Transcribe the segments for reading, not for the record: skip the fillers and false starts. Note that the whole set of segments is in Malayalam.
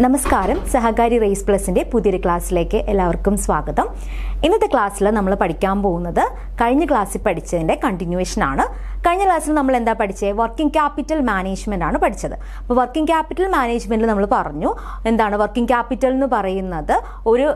നമസ്കാരം. സഹകാരി റേസ് പ്ലസിൻ്റെ പുതിയൊരു ക്ലാസ്സിലേക്ക് എല്ലാവർക്കും സ്വാഗതം. ഇന്നത്തെ ക്ലാസ്സിൽ നമ്മൾ പഠിക്കാൻ പോകുന്നത് കഴിഞ്ഞ ക്ലാസ്സിൽ പഠിച്ചതിൻ്റെ കണ്ടിന്യൂവേഷനാണ്. കഴിഞ്ഞ ക്ലാസ്സിൽ നമ്മൾ എന്താ പഠിച്ചത്? വർക്കിംഗ് ക്യാപിറ്റൽ മാനേജ്മെൻ്റ് ആണ് പഠിച്ചത്. അപ്പോൾ വർക്കിംഗ് ക്യാപിറ്റൽ മാനേജ്മെൻറ്റിൽ നമ്മൾ പറഞ്ഞു എന്താണ് വർക്കിംഗ് ക്യാപിറ്റൽ എന്ന് പറയുന്നത് ഒരു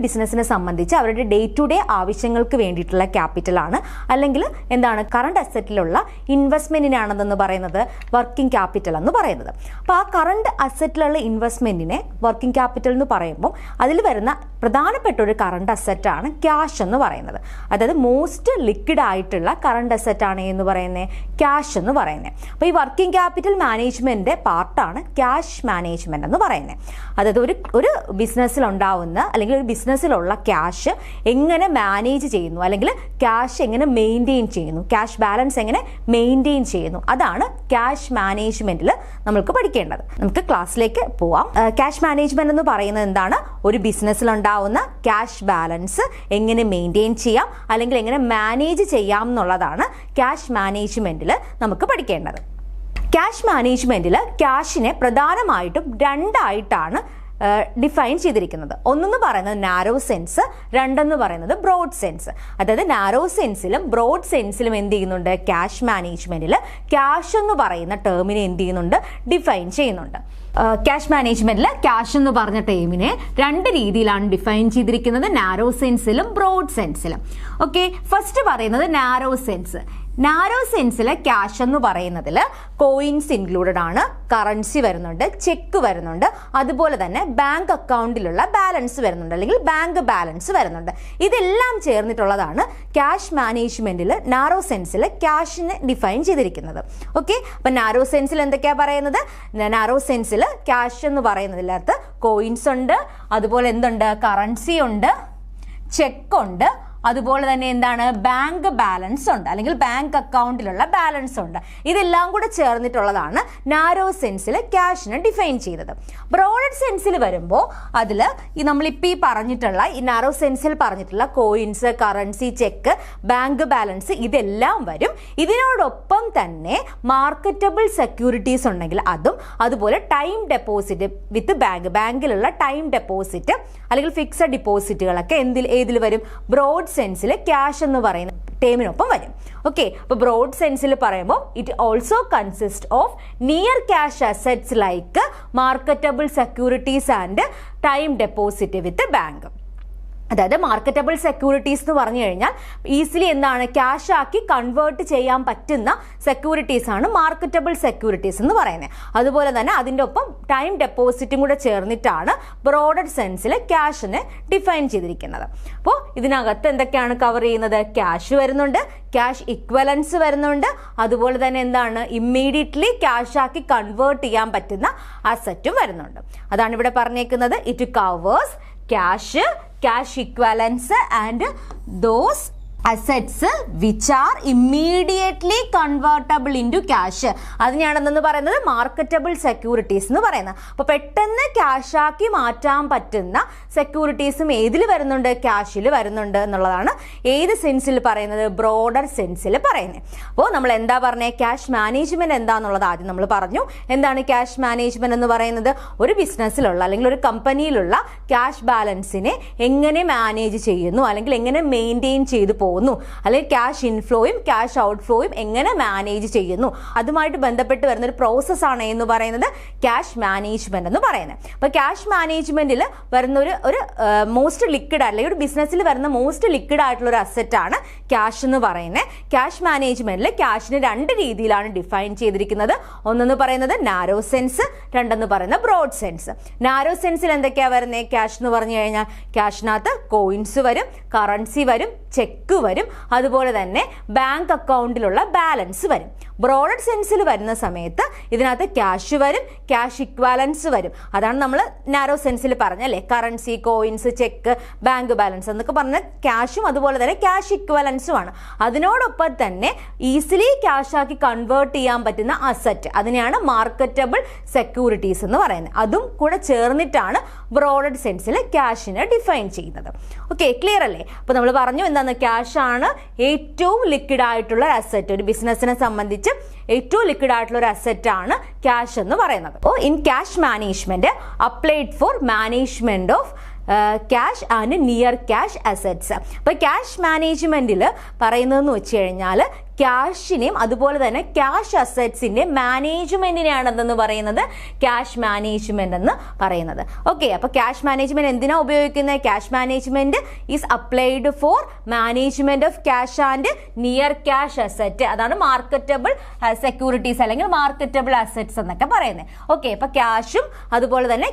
ബിസിനസ്സിനെ സംബന്ധിച്ച് അവരുടെ ഡേ ടു ഡേ ആവശ്യങ്ങൾക്ക് വേണ്ടിയിട്ടുള്ള ക്യാപിറ്റലാണ്, അല്ലെങ്കിൽ എന്താണ് കറണ്ട് അസറ്റിലുള്ള ഇൻവെസ്റ്റ്മെൻറ്റിനാണെന്ന് പറയുന്നത് വർക്കിംഗ് ക്യാപിറ്റൽ എന്ന് പറയുന്നത്. അപ്പോൾ ആ കറണ്ട് അസറ്റിലുള്ള ഇൻവെസ്റ്റ്മെൻറ്റിനെ വർക്കിംഗ് ക്യാപിറ്റൽ എന്ന് പറയുമ്പോൾ അതിൽ വരുന്ന പ്രധാനപ്പെട്ട ഒരു കറണ്ട് അസറ്റാണ് ക്യാഷ് എന്ന് പറയുന്നത്. അതായത് മോസ്റ്റ് ലിക്വിഡ് ആയിട്ടുള്ള കറണ്ട് അസറ്റാണ് എന്ന് പറയുന്നത് ക്യാഷ് എന്ന് പറയുന്നത്. അപ്പോൾ ഈ വർക്കിംഗ് ക്യാപിറ്റൽ മാനേജ്മെൻറ്റിൻ്റെ പാർട്ടാണ് ക്യാഷ് മാനേജ്മെൻറ്റ് എന്ന് പറയുന്നത്. അതായത് ഒരു ബിസിനസ്സിലുണ്ടാവുന്ന അല്ലെങ്കിൽ ഒരു ബിസിനസ്സിലുള്ള ക്യാഷ് എങ്ങനെ മാനേജ് ചെയ്യുന്നു, അല്ലെങ്കിൽ ക്യാഷ് എങ്ങനെ മെയിൻറ്റെയിൻ ചെയ്യുന്നു, ക്യാഷ് ബാലൻസ് എങ്ങനെ മെയിൻറ്റെയിൻ ചെയ്യുന്നു, അതാണ് ക്യാഷ് മാനേജ്മെൻറ്റിൽ നമ്മൾക്ക് പഠിക്കേണ്ടത്. നമുക്ക് ക്ലാസ്സിലേക്ക് പോവാം. ക്യാഷ് മാനേജ്മെൻറ്റ് എന്ന് പറയുന്നത് എന്താണ്? ഒരു ബിസിനസ്സിലുണ്ടാവുന്ന ക്യാഷ് ബാലൻസ് എങ്ങനെ മെയിൻറ്റെയിൻ ചെയ്യാം അല്ലെങ്കിൽ എങ്ങനെ മാനേജ് ചെയ്യാം എന്നുള്ളതാണ് ക്യാഷ് മാനേജ്മെൻറ്റിൽ നമുക്ക് പഠിക്കേണ്ടത്. ക്യാഷ് മാനേജ്മെൻറ്റിൽ ക്യാഷിനെ പ്രധാനമായിട്ടും രണ്ടായിട്ടാണ് ഡിഫൈൻ ചെയ്തിരിക്കുന്നത്. ഒന്നെന്ന് പറയുന്നത് നാരോ സെൻസ്, രണ്ടെന്ന് പറയുന്നത് ബ്രോഡ് സെൻസ്. അതായത് നാരോ സെൻസിലും ബ്രോഡ് സെൻസിലും എന്ത് ചെയ്യുന്നുണ്ട്? ക്യാഷ് മാനേജ്മെൻറ്റിൽ ക്യാഷ് എന്ന് പറയുന്ന ടേമിനെ എന്ത് ചെയ്യുന്നുണ്ട്? ഡിഫൈൻ ചെയ്യുന്നുണ്ട്. ക്യാഷ് മാനേജ്മെൻറ്റിൽ ക്യാഷ് എന്ന് പറഞ്ഞ ടേമിനെ രണ്ട് രീതിയിലാണ് ഡിഫൈൻ ചെയ്തിരിക്കുന്നത്, നാരോ സെൻസിലും ബ്രോഡ് സെൻസിലും. ഓക്കെ, ഫസ്റ്റ് പറയുന്നത് നാരോ സെൻസ്. നാരോ സെൻസിലെ ക്യാഷ് എന്ന് പറയുന്നതിൽ കോയിൻസ് ഇൻക്ലൂഡഡ് ആണ്, കറൻസി വരുന്നുണ്ട്, ചെക്ക് വരുന്നുണ്ട്, അതുപോലെ തന്നെ ബാങ്ക് അക്കൗണ്ടിലുള്ള ബാലൻസ് വരുന്നുണ്ട്, അല്ലെങ്കിൽ ബാങ്ക് ബാലൻസ് വരുന്നുണ്ട്. ഇതെല്ലാം ചേർന്നിട്ടുള്ളതാണ് ക്യാഷ് മാനേജ്മെൻറ്റിൽ നാരോ സെൻസിൽ ക്യാഷിനെ ഡിഫൈൻ ചെയ്തിരിക്കുന്നത്. ഓക്കെ, അപ്പം നാരോ സെൻസിൽ എന്തൊക്കെയാണ് പറയുന്നത്? നാരോ സെൻസിൽ ക്യാഷ് എന്ന് പറയുന്നതിനകത്ത് കോയിൻസ് ഉണ്ട്, അതുപോലെ എന്തുണ്ട്? കറൻസി ഉണ്ട്, ചെക്ക് ഉണ്ട്, അതുപോലെ തന്നെ എന്താണ്? ബാങ്ക് ബാലൻസ് ഉണ്ട്, അല്ലെങ്കിൽ ബാങ്ക് അക്കൗണ്ടിലുള്ള ബാലൻസ് ഉണ്ട്. ഇതെല്ലാം കൂടെ ചേർന്നിട്ടുള്ളതാണ് നാരോ സെൻസിൽ ക്യാഷിനെ ഡിഫൈൻ ചെയ്തത്. ബ്രോഡ് സെൻസിൽ വരുമ്പോൾ അതിൽ നമ്മളിപ്പോൾ ഈ പറഞ്ഞിട്ടുള്ള ഈ നാരോ സെൻസിൽ പറഞ്ഞിട്ടുള്ള coins, currency, cheque, bank balance ഇതെല്ലാം വരും. ഇതിനോടൊപ്പം തന്നെ മാർക്കറ്റബിൾ സെക്യൂരിറ്റീസ് ഉണ്ടെങ്കിൽ അതും, അതുപോലെ ടൈം ഡെപ്പോസിറ്റ് വിത്ത് ബാങ്കിലുള്ള ടൈം ഡെപ്പോസിറ്റ് അല്ലെങ്കിൽ ഫിക്സഡ് ഡിപ്പോസിറ്റുകളൊക്കെ ഏതിൽ വരും? ബ്രോഡ് സെൻസിൽ ക്യാഷ് എന്ന് പറയുന്ന ടേമിനൊപ്പം വരും. ഓക്കെ, അപ്പോൾ ബ്രോഡ് സെൻസിൽ പറയുമ്പോൾ it also consist of near cash assets like marketable securities and time deposit with bank. അതായത് മാർക്കറ്റബിൾ സെക്യൂരിറ്റീസ് എന്ന് പറഞ്ഞു കഴിഞ്ഞാൽ ഈസിലി എന്താണ്? ക്യാഷ് ആക്കി കൺവേർട്ട് ചെയ്യാൻ പറ്റുന്ന സെക്യൂരിറ്റീസ് ആണ് മാർക്കറ്റബിൾ സെക്യൂരിറ്റീസ് എന്ന് പറയുന്നത്. അതുപോലെ തന്നെ അതിൻ്റെ ഒപ്പം ടൈം ഡെപ്പോസിറ്റും കൂടെ ചേർന്നിട്ടാണ് ബ്രോഡഡ് സെൻസിൽ ക്യാഷിനെ ഡിഫൈൻ ചെയ്തിരിക്കുന്നത്. അപ്പോൾ ഇതിനകത്ത് എന്തൊക്കെയാണ് കവർ ചെയ്യുന്നത്? ക്യാഷ് വരുന്നുണ്ട്, ക്യാഷ് ഇക്വലൻസ് വരുന്നുണ്ട്, അതുപോലെ തന്നെ എന്താണ്? ഇമ്മീഡിയറ്റ്ലി ക്യാഷ് ആക്കി കൺവേർട്ട് ചെയ്യാൻ പറ്റുന്ന അസറ്റും വരുന്നുണ്ട്. അതാണ് ഇവിടെ പറഞ്ഞേക്കുന്നത്. It covers cash equivalents and those assets which are immediately convertible into cash. അതിനാണെന്ന് പറയുന്നത് മാർക്കറ്റബിൾ സെക്യൂരിറ്റീസ് എന്ന് പറയുന്നത്. അപ്പോൾ പെട്ടെന്ന് ക്യാഷ് ആക്കി മാറ്റാൻ പറ്റുന്ന സെക്യൂരിറ്റീസും ഏതിൽ വരുന്നുണ്ട്? ക്യാഷിൽ വരുന്നുണ്ട് എന്നുള്ളതാണ് ഏത് സെൻസിൽ പറയുന്നത്? ബ്രോഡർ സെൻസിൽ പറയുന്നത്. അപ്പോൾ നമ്മൾ എന്താ പറഞ്ഞത്? ക്യാഷ് മാനേജ്മെന്റ് എന്താണെന്നുള്ളത് ആദ്യം നമ്മൾ പറഞ്ഞു. എന്താണ് ക്യാഷ് മാനേജ്മെന്റ് എന്ന് പറയുന്നത്? ഒരു ബിസിനസ്സിലുള്ള അല്ലെങ്കിൽ ഒരു കമ്പനിയിലുള്ള ക്യാഷ് ബാലൻസിനെ എങ്ങനെ മാനേജ് ചെയ്യുന്നു, അല്ലെങ്കിൽ എങ്ങനെ മെയിൻറ്റെയിൻ ചെയ്തു പോകുന്നു, അല്ലെങ്കിൽ ക്യാഷ് ഇൻഫ്ലോയും ക്യാഷ് ഔട്ട്ഫ്ലോയും എങ്ങനെ മാനേജ് ചെയ്യുന്നു, അതുമായിട്ട് ബന്ധപ്പെട്ട് വരുന്ന ഒരു പ്രോസസ്സാണ് എന്ന് പറയുന്നത് ക്യാഷ് മാനേജ്മെന്റ് എന്ന് പറയുന്നത്. അപ്പോൾ ക്യാഷ് മാനേജ്മെന്റിൽ വരുന്ന ഒരു മോസ്റ്റ് ലിക്വിഡ് അല്ലെങ്കിൽ ഒരു ബിസിനസ്സിൽ വരുന്ന മോസ്റ്റ് ലിക്വിഡ് ആയിട്ടുള്ള ഒരു അസറ്റാണ് ക്യാഷ് എന്ന് പറയുന്നത്. ക്യാഷ് മാനേജ്മെന്റിൽ ക്യാഷിന് രണ്ട് രീതിയിലാണ് ഡിഫൈൻ ചെയ്തിരിക്കുന്നത്. ഒന്നെന്ന് പറയുന്നത് നാരോ സെൻസ്, രണ്ടെന്ന് പറയുന്നത് ബ്രോഡ് സെൻസ്. നാരോ സെൻസിൽ എന്തൊക്കെയാണ് വരുന്നത്? ക്യാഷ് എന്ന് പറഞ്ഞു കഴിഞ്ഞാൽ ക്യാഷിനകത്ത് കോയിൻസ് വരും, കറൻസി വരും, ചെക്ക് വരും, അതുപോലെ തന്നെ ബാങ്ക് അക്കൗണ്ടിലുള്ള ബാലൻസ് വരും. ബ്രോഡഡ് സെൻസിൽ വരുന്ന സമയത്ത് ഇതിനകത്ത് ക്യാഷ് വരും, ക്യാഷ് ഇക്വാലൻസ് വരും. അതാണ് നമ്മൾ നാരോ സെൻസിൽ പറഞ്ഞല്ലേ, currency, coins, check, bank balance എന്നൊക്കെ പറഞ്ഞ ക്യാഷും അതുപോലെ തന്നെ ക്യാഷ് ഇക്വാലൻസും ആണ്. അതിനോടൊപ്പം തന്നെ ഈസിലി ക്യാഷ് ആക്കി കൺവേർട്ട് ചെയ്യാൻ പറ്റുന്ന അസറ്റ്, അതിനെയാണ് മാർക്കറ്റബിൾ സെക്യൂരിറ്റീസ് എന്ന് പറയുന്നത്. അതും കൂടെ ചേർന്നിട്ടാണ് ബ്രോഡഡ് സെൻസിൽ ക്യാഷിനെ ഡിഫൈൻ ചെയ്യുന്നത്. ഓക്കെ, ക്ലിയർ അല്ലേ? അപ്പോൾ നമ്മൾ പറഞ്ഞു എന്താണ് ക്യാഷ് ക്യാഷ് ആണ് ഏറ്റവും ലിക്വിഡ് ആയിട്ടുള്ള അസറ്റ്. ഒരു ബിസിനസ്സിനെ സംബന്ധിച്ച് ഏറ്റവും ലിക്വിഡ് ആയിട്ടുള്ള ഒരു അസറ്റ് ആണ് ക്യാഷ് എന്ന് പറയുന്നത്. In cash management applied for management of cash and near cash assets. അപ്പോൾ ക്യാഷ് മാനേജ്മെന്റിൽ പറയുന്നതെന്ന് വെച്ച് കഴിഞ്ഞാൽ ക്യാഷിനെയും അതുപോലെ തന്നെ ക്യാഷ് അസറ്റ്സിന്റെ മാനേജ്മെന്റിനെയാണെന്ന് പറയുന്നത് ക്യാഷ് മാനേജ്മെന്റ് എന്ന് പറയുന്നത്. ഓക്കെ, അപ്പോൾ ക്യാഷ് മാനേജ്മെന്റ് എന്തിനാ ഉപയോഗിക്കുന്നത്? Cash management is applied for management of cash and near cash asset. അതാണ് മാർക്കറ്റബിൾ സെക്യൂരിറ്റീസ് അല്ലെങ്കിൽ മാർക്കറ്റബിൾ അസറ്റ്സ് എന്നൊക്കെ പറയുന്നത്. ഓക്കെ, അപ്പോൾ ക്യാഷും അതുപോലെ തന്നെ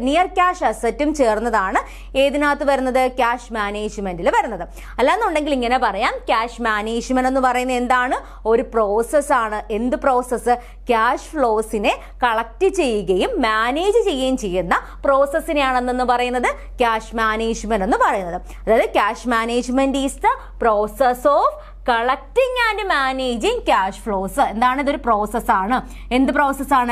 നിയർ ക്യാഷ് അസറ്റും ചേർന്നതാണ് ഏതിനകത്ത് വരുന്നത്? ക്യാഷ് മാനേജ്മെന്റിൽ വരുന്നത്. അല്ലാന്നുണ്ടെങ്കിൽ ഇങ്ങനെ പറയാം, ക്യാഷ് മാനേജ്മെന്റ് എന്ന് പറയുന്നത് എന്താണ്? ഒരു പ്രോസസ് ആണ്. എന്ത് പ്രോസസ്സ്? ക്യാഷ് ഫ്ലോസിനെ കളക്ട് ചെയ്യുകയും മാനേജ് ചെയ്യുകയും ചെയ്യുന്ന പ്രോസസ്സിനെയാണെന്ന് പറയുന്നത് ക്യാഷ് മാനേജ്മെന്റ് എന്ന് പറയുന്നത്. അതായത് cash management is the process of collecting and managing cash flows. എന്താണ്? ഇതൊരു പ്രോസസ്സാണ്. എന്ത് പ്രോസസ്സാണ്?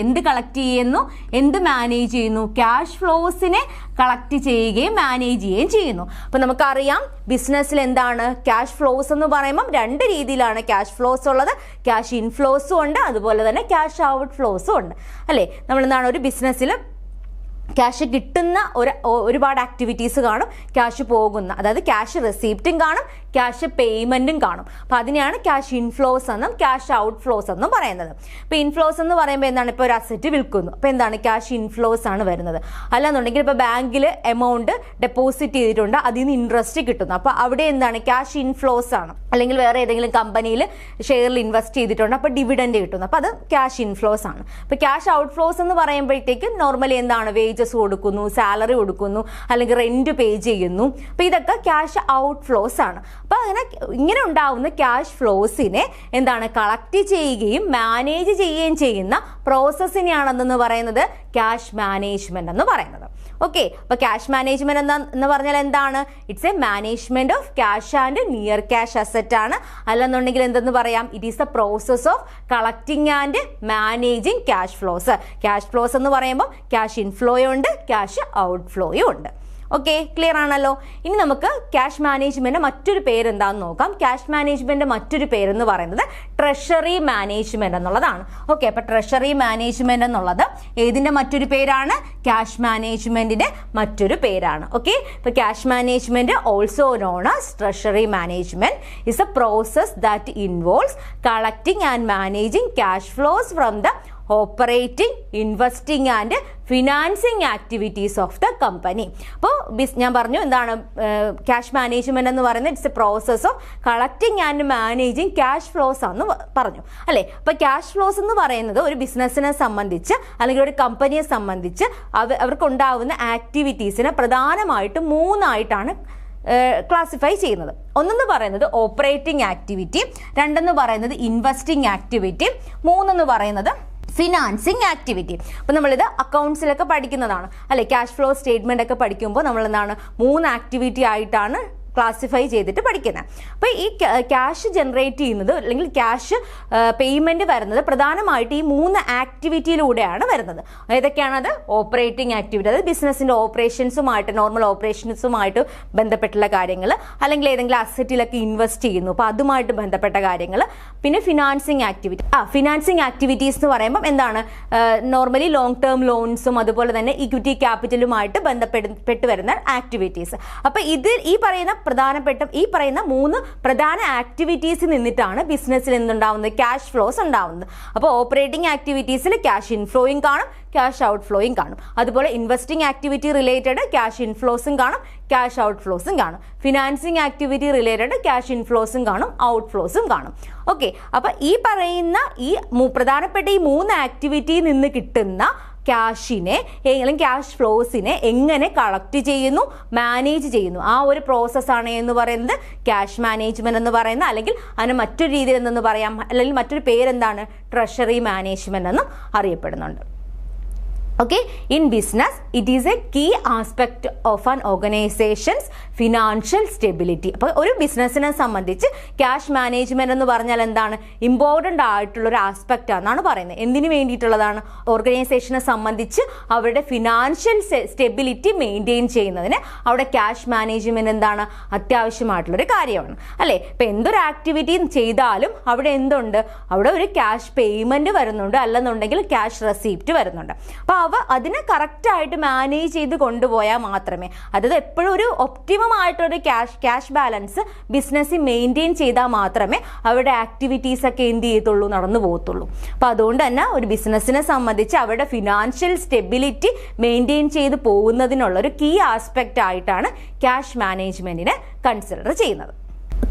എന്ത് കളക്ട് ചെയ്യുന്നു, എന്ത് മാനേജ് ചെയ്യുന്നു? ക്യാഷ് ഫ്ലോസിനെ കളക്ട് ചെയ്യുകയും മാനേജ് ചെയ്യുകയും ചെയ്യുന്നു. അപ്പൊ നമുക്കറിയാം ബിസിനസ്സിൽ എന്താണ് ക്യാഷ് ഫ്ലോസ് എന്ന് പറയുമ്പോൾ രണ്ട് രീതിയിലാണ് ക്യാഷ് ഫ്ലോസ് ഉള്ളത്. ക്യാഷ് ഇൻഫ്ലോസും ഉണ്ട്, അതുപോലെ തന്നെ ക്യാഷ് ഔട്ട് ഫ്ലോസും ഉണ്ട് അല്ലേ. നമ്മൾ എന്താണ് ഒരു ബിസിനസ്സിൽ ക്യാഷ് കിട്ടുന്ന ഒരുപാട് ആക്ടിവിറ്റീസ് കാണും, ക്യാഷ് പോകുന്ന, അതായത് ക്യാഷ് റെസിപ്റ്റും കാണും, ക്യാഷ് പേയ്മെന്റും കാണും. അപ്പം അതിനെയാണ് ക്യാഷ് ഇൻഫ്ലോസ് എന്നും ക്യാഷ് ഔട്ട് ഫ്ലോസ് എന്നും പറയുന്നത്. ഇപ്പം ഇൻഫ്ലോസ് എന്ന് പറയുമ്പോൾ എന്താണ്? ഇപ്പോൾ ഒരു അസറ്റ് വിൽക്കുന്നു, അപ്പോൾ എന്താണ്? ക്യാഷ് ഇൻഫ്ലോസ് ആണ് വരുന്നത്. അല്ലാന്നുണ്ടെങ്കിൽ ഇപ്പോൾ ബാങ്കിൽ എമൗണ്ട് ഡെപ്പോസിറ്റ് ചെയ്തിട്ടുണ്ട്, അതിൽ നിന്ന് ഇൻട്രസ്റ്റ് കിട്ടുന്നു, അപ്പോൾ അവിടെ എന്താണ്? ക്യാഷ് ഇൻഫ്ലോസ് ആണ്. അല്ലെങ്കിൽ വേറെ ഏതെങ്കിലും കമ്പനിയിൽ ഷെയറിൽ ഇൻവെസ്റ്റ് ചെയ്തിട്ടുണ്ട്, അപ്പോൾ ഡിവിഡൻഡ് കിട്ടുന്നു, അപ്പോൾ അത് ക്യാഷ് ഇൻഫ്ലോസ് ആണ്. അപ്പോൾ ക്യാഷ് ഔട്ട് ഫ്ലോസ് എന്ന് പറയുമ്പോഴത്തേക്കും നോർമലി എന്താണ്? വേജസ് കൊടുക്കുന്നു, സാലറി കൊടുക്കുന്നു, അല്ലെങ്കിൽ റെന്റ് പേ ചെയ്യുന്നു. അപ്പോൾ ഇതൊക്കെ ക്യാഷ് ഔട്ട് ഫ്ലോസ് ആണ്. അപ്പോൾ ഇങ്ങനെ ഉണ്ടാവുന്ന ക്യാഷ് ഫ്ലോസിനെ എന്താണ്? കളക്ട് ചെയ്യുകയും മാനേജ് ചെയ്യുകയും ചെയ്യുന്ന പ്രോസസ്സിനെയാണെന്ന് പറയുന്നത് ക്യാഷ് മാനേജ്മെന്റ് എന്ന് പറയുന്നത്. ഓക്കെ, അപ്പോൾ ക്യാഷ് മാനേജ്മെന്റ് എന്ന് പറഞ്ഞാൽ എന്താണ്? It's a management of cash and near cash asset ആണ്. അല്ലെന്നുണ്ടെങ്കിൽ എന്തെന്ന് പറയാം? It is the process of collecting and managing cash flows. Cash flows എന്ന് പറയുമ്പോൾ ക്യാഷ് ഇൻഫ്ലോയും ഉണ്ട്, ക്യാഷ് ഔട്ട് ഫ്ലോയും ഉണ്ട്. ഓക്കെ, ക്ലിയർ ആണല്ലോ. ഇനി നമുക്ക് ക്യാഷ് മാനേജ്മെന്റ് മറ്റൊരു പേര് എന്താണെന്ന് നോക്കാം. ക്യാഷ് മാനേജ്മെന്റ് മറ്റൊരു പേരെന്ന് പറയുന്നത് ട്രഷറി മാനേജ്മെന്റ് എന്നുള്ളതാണ്. ഓക്കെ, അപ്പൊ ട്രഷറി മാനേജ്മെന്റ് എന്നുള്ളത് ഏതിന്റെ മറ്റൊരു പേരാണ്? ക്യാഷ് മാനേജ്മെന്റിന്റെ മറ്റൊരു പേരാണ്. ഓക്കെ, ഇപ്പൊ cash management also known as treasury management is a process that involves collecting and managing cash flows from the operating, investing and financing activities of the company. അപ്പോൾ ഞാൻ പറഞ്ഞു എന്താണ് ക്യാഷ് മാനേജ്മെന്റ് എന്ന് പറയുന്നത്? It's a process of collecting and managing cash flows ആണെന്ന് പറഞ്ഞു അല്ലേ. അപ്പോൾ ക്യാഷ് ഫ്ലോസ് എന്ന് പറയുന്നത് ഒരു ബിസിനസ്സിനെ സംബന്ധിച്ച് അല്ലെങ്കിൽ ഒരു കമ്പനിയെ സംബന്ധിച്ച് അവർക്കുണ്ടാവുന്ന ആക്ടിവിറ്റീസിനെ പ്രധാനമായിട്ടും മൂന്നായിട്ടാണ് ക്ലാസിഫൈ ചെയ്യുന്നത്. ഒന്നെന്ന് പറയുന്നത് ഓപ്പറേറ്റിംഗ് ആക്ടിവിറ്റി, രണ്ടെന്ന് പറയുന്നത് ഇൻവെസ്റ്റിംഗ് ആക്ടിവിറ്റി, മൂന്നെന്ന് പറയുന്നത് ഫിനാൻസിങ് ആക്ടിവിറ്റി. അപ്പോൾ നമ്മളിത് അക്കൗണ്ട്സിലൊക്കെ പഠിക്കുന്നതാണ് അല്ലെ. ക്യാഷ് ഫ്ലോ സ്റ്റേറ്റ്മെന്റ് ഒക്കെ പഠിക്കുമ്പോൾ നമ്മൾ എന്താണ് 3 ആക്ടിവിറ്റി ആയിട്ടാണ് ക്ലാസിഫൈ ചെയ്തിട്ട് പഠിക്കുന്നത്. അപ്പോൾ ഈ ക്യാഷ് ജനറേറ്റ് ചെയ്യുന്നത് അല്ലെങ്കിൽ ക്യാഷ് പേയ്മെന്റ് വരുന്നത് പ്രധാനമായിട്ട് ഈ 3 ആക്ടിവിറ്റിയിലൂടെയാണ് വരുന്നത്. ഏതൊക്കെയാണത്? ഓപ്പറേറ്റിംഗ് ആക്ടിവിറ്റി, അതായത് ബിസിനസിന്റെ ഓപ്പറേഷൻസുമായിട്ട്, നോർമൽ ഓപ്പറേഷൻസുമായിട്ട് ബന്ധപ്പെട്ടുള്ള കാര്യങ്ങൾ, അല്ലെങ്കിൽ ഏതെങ്കിലും അസറ്റിലൊക്കെ ഇൻവെസ്റ്റ് ചെയ്യുന്നു, അപ്പോൾ അതുമായിട്ട് ബന്ധപ്പെട്ട കാര്യങ്ങൾ. പിന്നെ ഫിനാൻസിങ് ആക്ടിവിറ്റി. ഫിനാൻസിങ് ആക്ടിവിറ്റീസ് എന്ന് പറയുമ്പോൾ എന്താണ്? നോർമലി ലോങ് ടേം ലോൺസും അതുപോലെ തന്നെ ഇക്വിറ്റി ക്യാപിറ്റലുമായിട്ട് ബന്ധപ്പെട്ട് വരുന്ന ആക്ടിവിറ്റീസ്. അപ്പോൾ ഈ പറയുന്ന 3 പ്രധാന ആക്ടിവിറ്റീസിൽ നിന്നിട്ടാണ് ബിസിനസ്സിൽ എന്തുണ്ടാവുന്നത്? ക്യാഷ് ഫ്ലോസ് ഉണ്ടാവുന്നത്. അപ്പോൾ ഓപ്പറേറ്റിംഗ് ആക്ടിവിറ്റീസിൽ ക്യാഷ് ഇൻഫ്ലോയും കാണും, ക്യാഷ് ഔട്ട് ഫ്ലോയും കാണും. അതുപോലെ ഇൻവെസ്റ്റിംഗ് ആക്ടിവിറ്റി റിലേറ്റഡ് ക്യാഷ് ഇൻഫ്ലോസും കാണും, ക്യാഷ് ഔട്ട് ഫ്ലോസും കാണും. ഫിനാൻസിങ് ആക്ടിവിറ്റി റിലേറ്റഡ് ക്യാഷ് ഇൻഫ്ലോസും കാണും, ഔട്ട് ഫ്ലോസും കാണും. ഓക്കെ, അപ്പോൾ ഈ പറയുന്ന പ്രധാനപ്പെട്ട ഈ 3 ആക്ടിവിറ്റിയിൽ നിന്ന് കിട്ടുന്ന ക്യാഷിനെ അല്ലെങ്കിൽ ക്യാഷ് ഫ്ലോസിനെ എങ്ങനെ കളക്ട് ചെയ്യുന്നു, മാനേജ് ചെയ്യുന്നു, ആ ഒരു പ്രോസസ്സാണ് എന്ന് പറയുന്നത് ക്യാഷ് മാനേജ്മെന്റ് എന്ന് പറയുന്നത്. അല്ലെങ്കിൽ അതിന് മറ്റൊരു രീതിയിൽ എന്തെന്ന് പറയാം, അല്ലെങ്കിൽ മറ്റൊരു പേരെന്താണ്? ട്രഷറി മാനേജ്മെന്റ് എന്നും അറിയപ്പെടുന്നുണ്ട്. Okay, in business, it is a key aspect of an organization's financial stability. അപ്പോൾ ഒരു ബിസിനസ്സിനെ സംബന്ധിച്ച് ക്യാഷ് മാനേജ്മെന്റ് എന്ന് പറഞ്ഞാൽ എന്താണ്? ഇമ്പോർട്ടൻ്റ് ആയിട്ടുള്ള ഒരു ആസ്പെക്റ്റ് ആണെന്നാണ് പറയുന്നത്. എന്തിനു വേണ്ടിയിട്ടുള്ളതാണ്? ഓർഗനൈസേഷനെ സംബന്ധിച്ച് അവരുടെ ഫിനാൻഷ്യൽ സ്റ്റെബിലിറ്റി മെയിൻറ്റെയിൻ ചെയ്യുന്നതിന് അവിടെ ക്യാഷ് മാനേജ്മെന്റ് എന്താണ്? അത്യാവശ്യമായിട്ടുള്ളൊരു കാര്യമാണ് അല്ലേ? ഇപ്പം എന്തൊരു ആക്ടിവിറ്റി ചെയ്താലും അവിടെ എന്തുണ്ട്? അവിടെ ഒരു ക്യാഷ് പേയ്മെന്റ് വരുന്നുണ്ട്, അല്ലെന്നുണ്ടെങ്കിൽ ക്യാഷ് റെസീപ്റ്റ് വരുന്നുണ്ട്. അപ്പോൾ അതിനെ കറക്റ്റായിട്ട് മാനേജ് ചെയ്ത് കൊണ്ടുപോയാൽ മാത്രമേ, അതായത് എപ്പോഴും ഒരു ഒപ്റ്റിമം ആയിട്ടൊരു ക്യാഷ് ബാലൻസ് ബിസിനസ്സിൽ മെയിൻറ്റെയിൻ ചെയ്താൽ മാത്രമേ അവരുടെ ആക്ടിവിറ്റീസ് ഒക്കെ എന്ത് ചെയ്യത്തുള്ളൂ? നടന്നു പോകത്തുള്ളൂ. അപ്പം അതുകൊണ്ട് തന്നെ ഒരു ബിസിനസ്സിനെ സംബന്ധിച്ച് അവരുടെ ഫിനാൻഷ്യൽ സ്റ്റെബിലിറ്റി മെയിൻറ്റെയിൻ ചെയ്ത് പോകുന്നതിനുള്ള ഒരു കീ ആസ്പെക്റ്റ് ആയിട്ടാണ് ക്യാഷ് മാനേജ്മെന്റിനെ കൺസിഡർ ചെയ്യുന്നത്.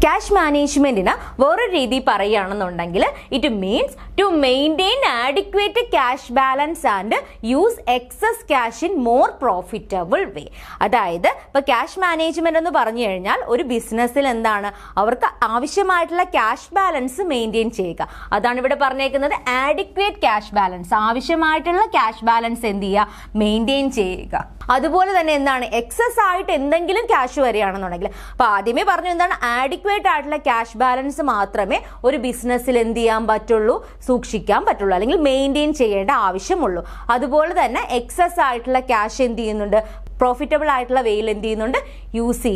ക്യാഷ് മാനേജ്മെന്റിന് വേറൊരു രീതി പറയുകയാണെന്നുണ്ടെങ്കിൽ it means to maintain adequate cash balance and use excess cash in more profitable way. അതായത് ഇപ്പോൾ ക്യാഷ് മാനേജ്മെന്റ് എന്ന് പറഞ്ഞു കഴിഞ്ഞാൽ ഒരു ബിസിനസ്സിൽ എന്താണ്? അവർക്ക് ആവശ്യമായിട്ടുള്ള ക്യാഷ് ബാലൻസ് മെയിൻറ്റെയിൻ ചെയ്യുക. അതാണ് ഇവിടെ പറഞ്ഞേക്കുന്നത്. ആഡിക്വേറ്റ് ക്യാഷ് ബാലൻസ്, ആവശ്യമായിട്ടുള്ള ക്യാഷ് ബാലൻസ് എന്ത് ചെയ്യുക? മെയിൻറ്റെയിൻ ചെയ്യുക. അതുപോലെ തന്നെ എന്താണ്? എക്സസ് ആയിട്ട് എന്തെങ്കിലും ക്യാഷ് വരികയാണെന്നുണ്ടെങ്കിൽ, അപ്പോൾ ആദ്യമേ പറഞ്ഞു എന്താണ്? ആഡിക്വേറ്റ് ആയിട്ടുള്ള ക്യാഷ് ബാലൻസ് മാത്രമേ ഒരു ബിസിനസ്സിൽ എന്ത് ചെയ്യാൻ പറ്റുള്ളൂ? സൂക്ഷിക്കാൻ പറ്റുള്ളൂ, അല്ലെങ്കിൽ മെയിൻറ്റെയിൻ ചെയ്യേണ്ട ആവശ്യമുള്ളൂ. അതുപോലെ തന്നെ എക്സസ് ആയിട്ടുള്ള ക്യാഷ് എന്ത് ചെയ്യുന്നുണ്ട്? പ്രോഫിറ്റബിൾ ആയിട്ടുള്ള വേയിൽ എന്ത് ചെയ്യുന്നുണ്ട്? യൂസ്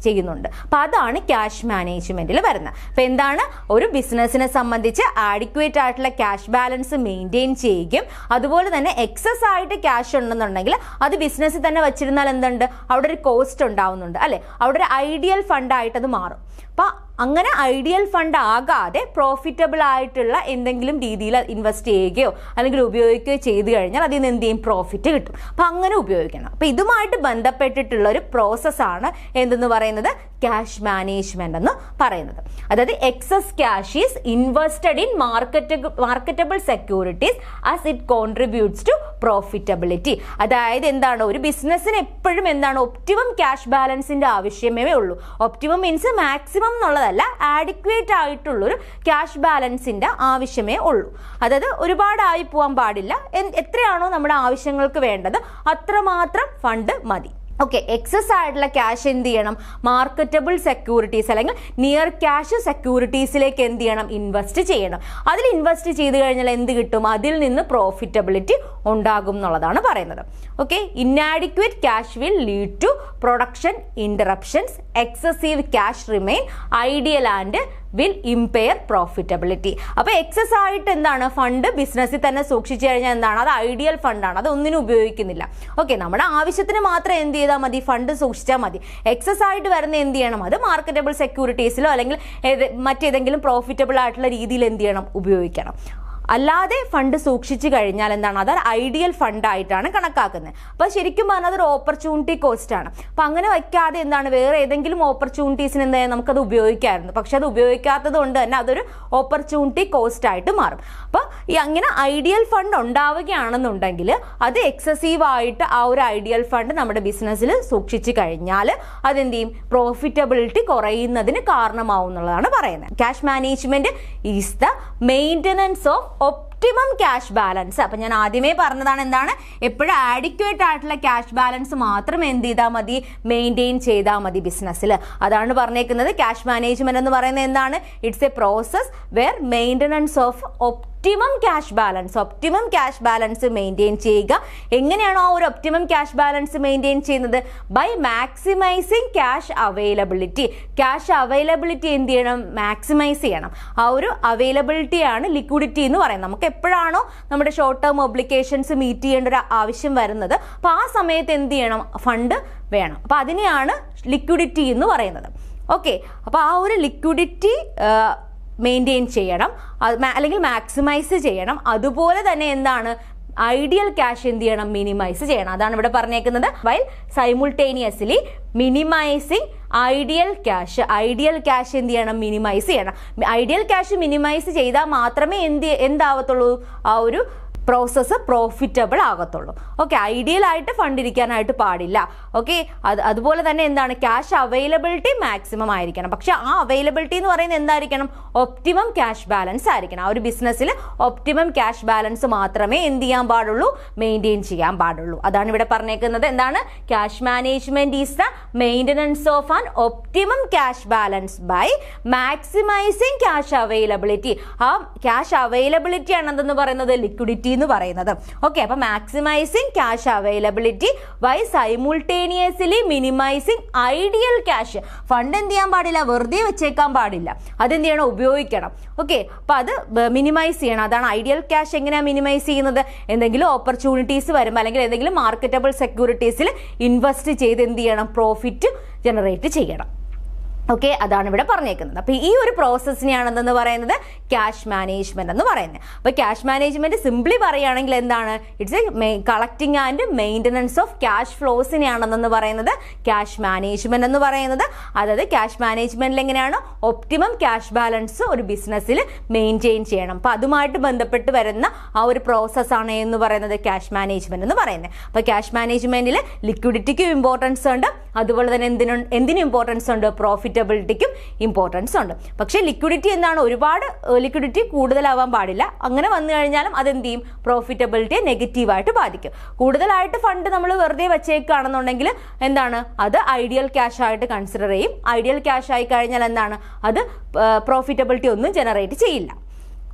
ചെയ്യുന്നുണ്ട്. അപ്പോൾ അതാണ് ക്യാഷ് മാനേജ്മെന്റിൽ വരുന്നത്. അപ്പോൾ എന്താണ്? ഒരു ബിസിനസ്സിനെ സംബന്ധിച്ച് ആഡിക്വേറ്റ് ആയിട്ടുള്ള ക്യാഷ് ബാലൻസ് മെയിൻറ്റെയിൻ ചെയ്യുകയും അതുപോലെ തന്നെ എക്സസ് ആയിട്ട് ക്യാഷ് ഉണ്ടെന്നുണ്ടെങ്കിൽ അത് ബിസിനസ്സിൽ തന്നെ വെച്ചിരുന്നാൽ എന്തുണ്ട്? അവിടെ ഒരു കോസ്റ്റ് ഉണ്ടാവുന്നുണ്ട് അല്ലേ? അവിടെ ഒരു ഐഡിയൽ ഫണ്ടായിട്ട് അത് മാറും. അപ്പോൾ അങ്ങനെ ഐഡിയൽ ഫണ്ട് ആകാതെ പ്രോഫിറ്റബിൾ ആയിട്ടുള്ള എന്തെങ്കിലും രീതിയിൽ ഇൻവെസ്റ്റ് ചെയ്യുകയോ അല്ലെങ്കിൽ ഉപയോഗിക്കുകയോ ചെയ്തു കഴിഞ്ഞാൽ അതിൽ നിന്ന് എന്ത് ചെയ്യും? പ്രോഫിറ്റ് കിട്ടും. അപ്പോൾ അങ്ങനെ ഉപയോഗിക്കണം. അപ്പോൾ ഇതുമായിട്ട് ബന്ധപ്പെട്ടിട്ടുള്ള ഒരു പ്രോസസ്സാണ് എന്തെന്ന് പറയുന്നത്? ക്യാഷ് മാനേജ്മെന്റ് എന്ന് പറയുന്നത്. അതായത് excess cash is invested in marketable securities as it contributes to profitability. അതായത് എന്താണ്? ഒരു ബിസിനസ്സിന് എപ്പോഴും എന്താണ്? ഒപ്റ്റിമം ക്യാഷ് ബാലൻസിന്റെ ആവശ്യമേ ഉള്ളൂ. ഒപ്റ്റിമം മീൻസ് മാക്സിമം എന്നുള്ളതല്ല, ആഡിക്വേറ്റ് ആയിട്ടുള്ളൊരു ക്യാഷ് ബാലൻസിന്റെ ആവശ്യമേ ഉള്ളൂ. അതായത് ഒരുപാടായി പോകാൻ പാടില്ല. എത്രയാണോ നമ്മുടെ ആവശ്യങ്ങൾക്ക് വേണ്ടത് അത്രമാത്രം ഫണ്ട് മതി. ഓക്കെ, എക്സസ് ആയിട്ടുള്ള ക്യാഷ് എന്ത് ചെയ്യണം? മാർക്കറ്റബിൾ സെക്യൂരിറ്റീസ് അല്ലെങ്കിൽ നിയർ ക്യാഷ് സെക്യൂരിറ്റീസിലേക്ക് എന്ത് ചെയ്യണം? ഇൻവെസ്റ്റ് ചെയ്യണം. അതിൽ ഇൻവെസ്റ്റ് ചെയ്ത് കഴിഞ്ഞാൽ എന്ത് കിട്ടും? അതിൽ നിന്ന് പ്രോഫിറ്റബിലിറ്റി ഉണ്ടാകും എന്നുള്ളതാണ് പറയുന്നത്. Okay, inadequate cash will lead to production interruptions, excessive cash remain ideal and will impair profitability. അപ്പോൾ എക്സസ് ആയിട്ട് എന്താണ്? ഫണ്ട് ബിസിനസ്സിൽ തന്നെ സൂക്ഷിച്ചു കഴിഞ്ഞാൽ എന്താണ്? അത് ഐഡിയൽ ഫണ്ടാണ്, അത് ഒന്നിനും ഉപയോഗിക്കുന്നില്ല. ഓക്കെ, നമ്മുടെ ആവശ്യത്തിന് മാത്രം എന്ത് ചെയ്താൽ മതി? ഫണ്ട് സൂക്ഷിച്ചാൽ മതി. എക്സസ് ആയിട്ട് വരുന്ന എന്ത് ചെയ്യണം? അത് മാർക്കറ്റബിൾ സെക്യൂരിറ്റീസിലോ അല്ലെങ്കിൽ മറ്റേതെങ്കിലും പ്രോഫിറ്റബിൾ ആയിട്ടുള്ള രീതിയിൽ എന്ത് ചെയ്യണം? ഉപയോഗിക്കണം. അല്ലാതെ ഫണ്ട് സൂക്ഷിച്ചു കഴിഞ്ഞാൽ എന്താണ്? അത് ഐഡിയൽ ഫണ്ടായിട്ടാണ് കണക്കാക്കുന്നത്. അപ്പോൾ ശരിക്കും പറഞ്ഞാൽ അതൊരു ഓപ്പർച്യൂണിറ്റി കോസ്റ്റ് ആണ്. അപ്പോൾ അങ്ങനെ വയ്ക്കാതെ എന്താണ്? വേറെ ഏതെങ്കിലും ഓപ്പർച്യൂണിറ്റീസിന് എന്താ നമുക്കത് ഉപയോഗിക്കാമായിരുന്നു. പക്ഷെ അത് ഉപയോഗിക്കാത്തത് കൊണ്ട് തന്നെ അതൊരു ഓപ്പർച്യൂണിറ്റി കോസ്റ്റ് ആയിട്ട് മാറും. അപ്പോൾ ഈ അങ്ങനെ ഐഡിയൽ ഫണ്ട് ഉണ്ടാവുകയാണെന്നുണ്ടെങ്കിൽ അത് എക്സസീവ് ആയിട്ട് ആ ഒരു ഐഡിയൽ ഫണ്ട് നമ്മുടെ ബിസിനസ്സിൽ സൂക്ഷിച്ചു കഴിഞ്ഞാൽ അതെന്ത് ചെയ്യും? പ്രോഫിറ്റബിലിറ്റി കുറയുന്നതിന് കാരണമാവും എന്നുള്ളതാണ് പറയുന്നത്. Cash management is the maintenance of optimum cash balance. അപ്പം ഞാൻ ആദ്യമേ പറഞ്ഞതാണ് എന്താണ്? എപ്പോഴും ആഡിക്വേറ്റ് ആയിട്ടുള്ള ക്യാഷ് ബാലൻസ് മാത്രം എന്ത് ചെയ്താൽ മതി? മെയിൻറ്റെയിൻ ചെയ്താൽ മതി ബിസിനസ്സിൽ. അതാണ് പറഞ്ഞേക്കുന്നത്. ക്യാഷ് മാനേജ്മെന്റ് എന്ന് പറയുന്നത് എന്താണ്? It's a process where maintenance of optimum cash balance maintain ചെയ്യുക. എങ്ങനെയാണോ ആ ഒരു ഒപ്റ്റിമം ക്യാഷ് ബാലൻസ് മെയിൻറ്റെയിൻ ചെയ്യുന്നത്? By maximising cash availability. Cash availability എന്ത് ചെയ്യണം? മാക്സിമൈസ് ചെയ്യണം. ആ ഒരു അവൈലബിലിറ്റിയാണ് ലിക്വിഡിറ്റി എന്ന് പറയുന്നത്. നമുക്ക് എപ്പോഴാണോ നമ്മുടെ ഷോർട്ട് ടേം ഒബ്ലിഗേഷൻസ് മീറ്റ് ചെയ്യേണ്ട ഒരു ആവശ്യം വരുന്നത്, അപ്പോൾ ആ സമയത്ത് എന്ത് ചെയ്യണം? ഫണ്ട് വേണം. അപ്പോൾ അതിനെയാണ് ലിക്വിഡിറ്റി എന്ന് പറയുന്നത്. ഓക്കെ, അപ്പോൾ ആ ഒരു ലിക്വിഡിറ്റി മെയിൻറ്റെയിൻ ചെയ്യണം, അല്ലെങ്കിൽ മാക്സിമൈസ് ചെയ്യണം. അതുപോലെ തന്നെ എന്താണ്? ഐഡിയൽ ക്യാഷ് എന്ത് ചെയ്യണം? മിനിമൈസ് ചെയ്യണം. അതാണ് ഇവിടെ പറഞ്ഞേക്കുന്നത്. While simultaneously minimising ideal cash എന്ത് ചെയ്യണം? മിനിമൈസ് ചെയ്യണം. ഐഡിയൽ ക്യാഷ് മിനിമൈസ് ചെയ്താൽ മാത്രമേ എന്താവത്തുള്ളൂ? ആ ഒരു പ്രോസസ്സ് പ്രോഫിറ്റബിൾ ആകത്തുള്ളൂ. ഓക്കെ, ഐഡിയൽ ആയിട്ട് ഫണ്ട് ഇരിക്കാനായിട്ട് പാടില്ല. ഓക്കെ, അതുപോലെ തന്നെ എന്താണ്, ക്യാഷ് അവൈലബിലിറ്റി മാക്സിമം ആയിരിക്കണം. പക്ഷെ ആ അവൈലബിലിറ്റി എന്ന് പറയുന്നത് എന്തായിരിക്കണം, ഒപ്റ്റിമം ക്യാഷ് ബാലൻസ് ആയിരിക്കണം. ആ ഒരു ബിസിനസ്സിൽ ഒപ്റ്റിമം ക്യാഷ് ബാലൻസ് മാത്രമേ എന്ത് ചെയ്യാൻ പാടുള്ളൂ, മെയിൻറ്റെയിൻ ചെയ്യാൻ പാടുള്ളൂ. അതാണ് ഇവിടെ പറഞ്ഞേക്കുന്നത്. എന്താണ്, cash management is the maintenance of an optimum cash balance by maximising cash availability. ആ ക്യാഷ് അവൈലബിലിറ്റി ആണ് എന്തെന്ന് പറയുന്നത്, ലിക്വിഡിറ്റി എന്ന് പറയുന്നത്. ഓക്കെ, അപ്പൊ maximising cash availability by simultaneously minimising ideal cash. Fund എന്ത് ചെയ്യാൻ പാടില്ല, വെറുതെ വെച്ചേക്കാൻ പാടില്ല, അതെന്ത് ചെയ്യണം, ഉപയോഗിക്കണം. ഓക്കെ, അപ്പൊ അത് മിനിമൈസ് ചെയ്യണം. അതാണ് ഐഡിയൽ ക്യാഷ്. എങ്ങനെയാണ് മിനിമൈസ് ചെയ്യുന്നത്, എന്തെങ്കിലും ഓപ്പർച്യൂണിറ്റീസ് വരുമ്പോൾ അല്ലെങ്കിൽ ഏതെങ്കിലും മാർക്കറ്റബിൾ സെക്യൂരിറ്റീസിൽ ഇൻവെസ്റ്റ് ചെയ്ത് എന്ത് ചെയ്യണം, പ്രോഫിറ്റ് ജനറേറ്റ് ചെയ്യണം. ഓക്കെ, അതാണ് ഇവിടെ പറഞ്ഞേക്കുന്നത്. അപ്പോൾ ഈ ഒരു പ്രോസസ്സിനെയാണ് എന്തെന്ന് പറയുന്നത്, ക്യാഷ് മാനേജ്മെന്റ് എന്ന് പറയുന്നത്. അപ്പോൾ ക്യാഷ് മാനേജ്മെന്റ് സിംപ്ലി പറയുകയാണെങ്കിൽ എന്താണ്, it's a collecting and maintenance of cash ഫ്ലോസിനെയാണെന്ന് പറയുന്നത് ക്യാഷ് മാനേജ്മെന്റ് എന്ന് പറയുന്നത്. അതായത് ക്യാഷ് മാനേജ്മെന്റിൽ എങ്ങനെയാണ് ഒപ്റ്റിമം ക്യാഷ് ബാലൻസ് ഒരു ബിസിനസ്സിൽ മെയിൻറ്റെയിൻ ചെയ്യണം. അപ്പോൾ അതുമായിട്ട് ബന്ധപ്പെട്ട് വരുന്ന ആ ഒരു പ്രോസസ്സാണ് എന്ന് പറയുന്നത് ക്യാഷ് മാനേജ്മെന്റ് എന്ന് പറയുന്നത്. അപ്പോൾ ക്യാഷ് മാനേജ്മെന്റിൽ ലിക്വിഡിറ്റിക്കും ഇമ്പോർട്ടൻസ് ഉണ്ട്, അതുപോലെ തന്നെ എന്തിനും ഇമ്പോർട്ടൻസ് ഉണ്ട്, പ്രോഫിറ്റബിലിറ്റിക്കും ഇമ്പോർട്ടൻസ് ഉണ്ട്. പക്ഷേ ലിക്വിഡിറ്റി എന്താണ്, ഒരുപാട് ലിക്വിഡിറ്റി കൂടുതലാവാൻ പാടില്ല. അങ്ങനെ വന്നു കഴിഞ്ഞാലും അതെന്ത് ചെയ്യും, പ്രോഫിറ്റബിലിറ്റിയെ നെഗറ്റീവായിട്ട് ബാധിക്കും. കൂടുതലായിട്ട് ഫണ്ട് നമ്മൾ വെറുതെ വെച്ചേക്കുകയാണെന്നുണ്ടെങ്കിൽ എന്താണ്, അത് ഐഡിയൽ ക്യാഷ് ആയിട്ട് കൺസിഡർ ചെയ്യും. ഐഡിയൽ ക്യാഷ് ആയി കഴിഞ്ഞാൽ എന്താണ്, അത് പ്രോഫിറ്റബിലിറ്റി ഒന്നും ജനറേറ്റ് ചെയ്യില്ല.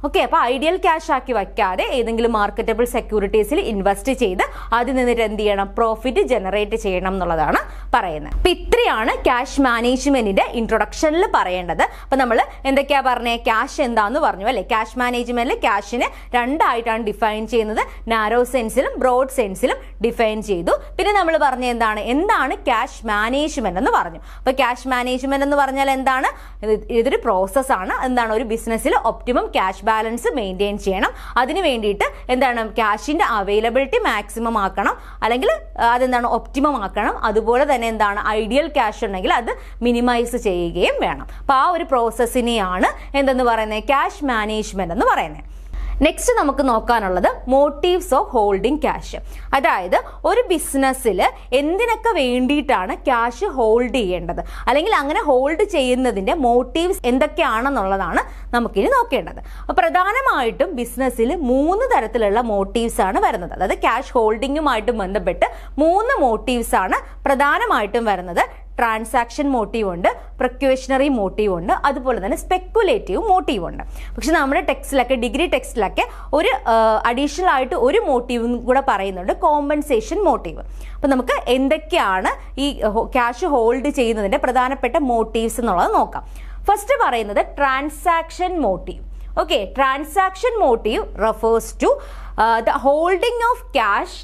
ഓക്കെ, അപ്പോൾ ഐഡിയൽ ക്യാഷ് ആക്കി വയ്ക്കാതെ ഏതെങ്കിലും മാർക്കറ്റബിൾ സെക്യൂരിറ്റീസിൽ ഇൻവെസ്റ്റ് ചെയ്ത് അതിൽ നിന്നിട്ട് എന്ത് ചെയ്യണം, പ്രോഫിറ്റ് ജനറേറ്റ് ചെയ്യണം എന്നുള്ളതാണ് പറയുന്നത്. അപ്പം ഇത്രയാണ് ക്യാഷ് മാനേജ്മെന്റിന്റെ ഇൻട്രൊഡക്ഷനിൽ പറയേണ്ടത്. അപ്പം നമ്മൾ എന്തൊക്കെയാ പറഞ്ഞത്, ക്യാഷ് എന്താന്ന് പറഞ്ഞു അല്ലേ. ക്യാഷ് മാനേജ്മെന്റിൽ ക്യാഷിനെ രണ്ടായിട്ടാണ് ഡിഫൈൻ ചെയ്യുന്നത്, നാരോ സെൻസിലും ബ്രോഡ് സെൻസിലും ഡിഫൈൻ ചെയ്തു. പിന്നെ നമ്മൾ പറഞ്ഞ എന്താണ് ക്യാഷ് മാനേജ്മെന്റ് എന്ന് പറഞ്ഞു. അപ്പോൾ ക്യാഷ് മാനേജ്മെന്റ് എന്ന് പറഞ്ഞാൽ എന്താണ്, ഇതൊരു പ്രോസസ്സാണ്. എന്താണ്, ഒരു ബിസിനസ്സിൽ ഒപ്റ്റിമം ക്യാഷ് ബാലൻസ് മെയിൻറ്റെയിൻ ചെയ്യണം. അതിന് വേണ്ടിയിട്ട് എന്താണ്, ക്യാഷിന്റെ അവൈലബിലിറ്റി മാക്സിമം ആക്കണം, അല്ലെങ്കിൽ അതെന്താണ് ഒപ്റ്റിമം ആക്കണം. അതുപോലെ തന്നെ എന്താണ്, ഐഡിയൽ ക്യാഷ് ഉണ്ടെങ്കിൽ അത് മിനിമൈസ് ചെയ്യുകയും വേണം. അപ്പോൾ ആ ഒരു പ്രോസസ്സിനെയാണ് എന്തെന്ന് പറയുന്നത്, ക്യാഷ് മാനേജ്മെന്റ് എന്ന് പറയുന്നത്. നെക്സ്റ്റ് നമുക്ക് നോക്കാനുള്ളത് മോട്ടീവ്സ് ഓഫ് ഹോൾഡിംഗ് ക്യാഷ്. അതായത് ഒരു ബിസിനസ്സിൽ എന്തിനൊക്കെ വേണ്ടിയിട്ടാണ് ക്യാഷ് ഹോൾഡ് ചെയ്യേണ്ടത്, അല്ലെങ്കിൽ അങ്ങനെ ഹോൾഡ് ചെയ്യുന്നതിൻ്റെ മോട്ടീവ്സ് എന്തൊക്കെയാണെന്നുള്ളതാണ് നമുക്കിനി നോക്കേണ്ടത്. അപ്പോൾ പ്രധാനമായിട്ടും ബിസിനസ്സിൽ 3 തരത്തിലുള്ള മോട്ടീവ്സ് ആണ് വരുന്നത്. അതായത് ക്യാഷ് ഹോൾഡിങ്ങുമായിട്ട് ബന്ധപ്പെട്ട് 3 മോട്ടീവ്സ് ആണ് പ്രധാനമായിട്ടും വരുന്നത്. ട്രാൻസാക്ഷൻ മോട്ടീവ് ഉണ്ട്, പ്രൊക്യൂഷണറി മോട്ടീവ് ഉണ്ട്, അതുപോലെ തന്നെ സ്പെക്കുലേറ്റീവ് മോട്ടീവ് ഉണ്ട്. പക്ഷെ നമ്മുടെ ടെക്സ്റ്റിലൊക്കെ, ഡിഗ്രി ടെക്സ്റ്റിലൊക്കെ ഒരു അഡീഷണൽ ആയിട്ട് ഒരു മോട്ടീവും കൂടെ പറയുന്നുണ്ട്, കോമ്പൻസേഷൻ മോട്ടീവ്. അപ്പം നമുക്ക് എന്തൊക്കെയാണ് ഈ ക്യാഷ് ഹോൾഡ് ചെയ്യുന്നതിൻ്റെ പ്രധാനപ്പെട്ട മോട്ടീവ്സ് എന്നുള്ളത് നോക്കാം. ഫസ്റ്റ് പറയുന്നത് transaction motive. Okay, transaction motive refers to the holding of cash